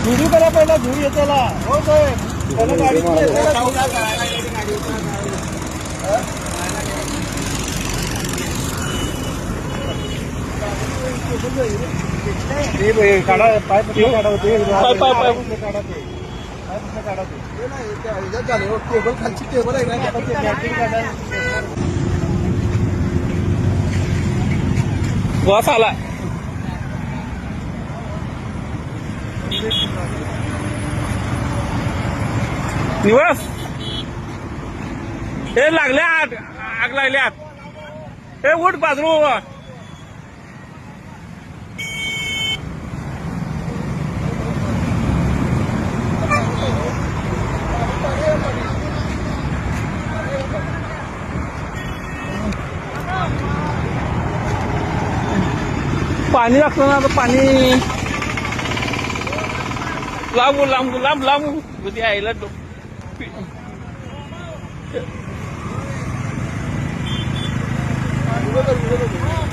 धुरी करा पहिला धुरी येतेला हो साहेब पहिला गाडी काढा पाय काढा टेबल खालची टेबल आहे ना वास आला निवास हे लागले आग आग लागले आत हे उठ बाजू पाणी लागतं ना आता पाणी लांबू लांबू लांब लांबू बुद्धी आईला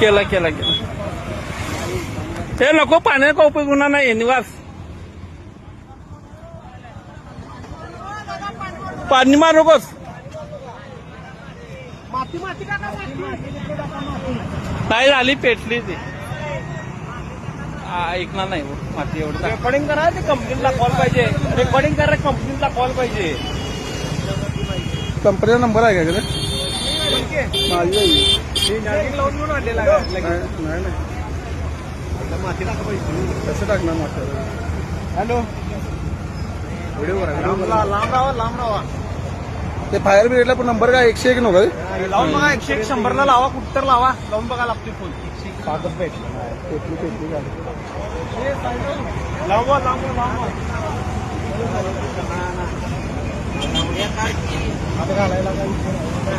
केला केला केला हे नको पाण्याचा उपयोग होणार नाही निवास पाणी मार नकोस नाही झाली पेटली ती ऐकणार नाही माती एवढं रेकॉर्डिंग करा ते कंपनीला कॉल पाहिजे रेकॉर्डिंग करा कंपनीला कॉल पाहिजे कंपनीचा नंबर आहे का माझी लावून म्हणून आणलेला नाही माती टाका पाहिजे कसं टाकणार माती हॅलो व्हिडिओ करा लांब राहा ते फायर ब्रिगेडला पण नंबर काय 101 नव्हता लावून बघा 100 ला लावा कुठं तर लावा लावून बघा लागते फोन पेटली गाडी लावा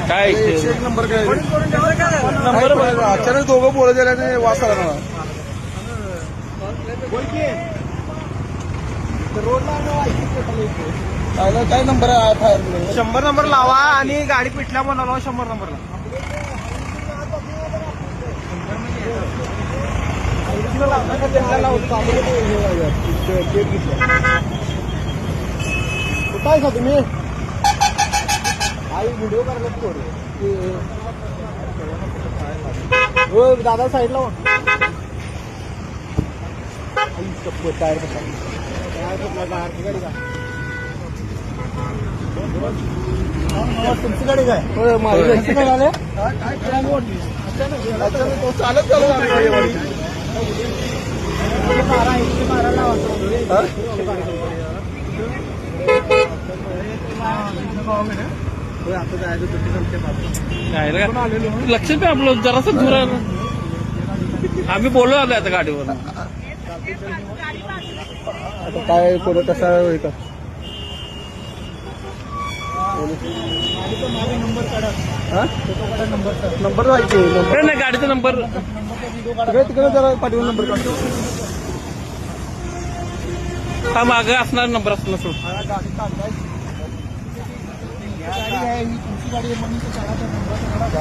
काय 101 नंबर काय नंबर अचानक दोघं बोलत गेल्याने वास आला मला काय नंबर आहे फायर ब्रिगेड 100 नंबर लावा आणि गाडी पिटल्या म्हणा लावा 100 नंबरला कुठं आहे का तुम्ही आई व्हिडिओ करायला थोडे हो दादा साईडला टायर कसा गाडी का तुमची गाडी काय माझी काय झालं चालत लक्ष पे आपलं जरासं दूर आहे आम्ही बोललो आलो आता गाडीवर आता काय कोण कसा होईल का नंबर व्हायचे नाही गाडीचा नंबर तिकडे जरा पाठवून नंबर काढतो हा मागे असणार नंबर असणार सोड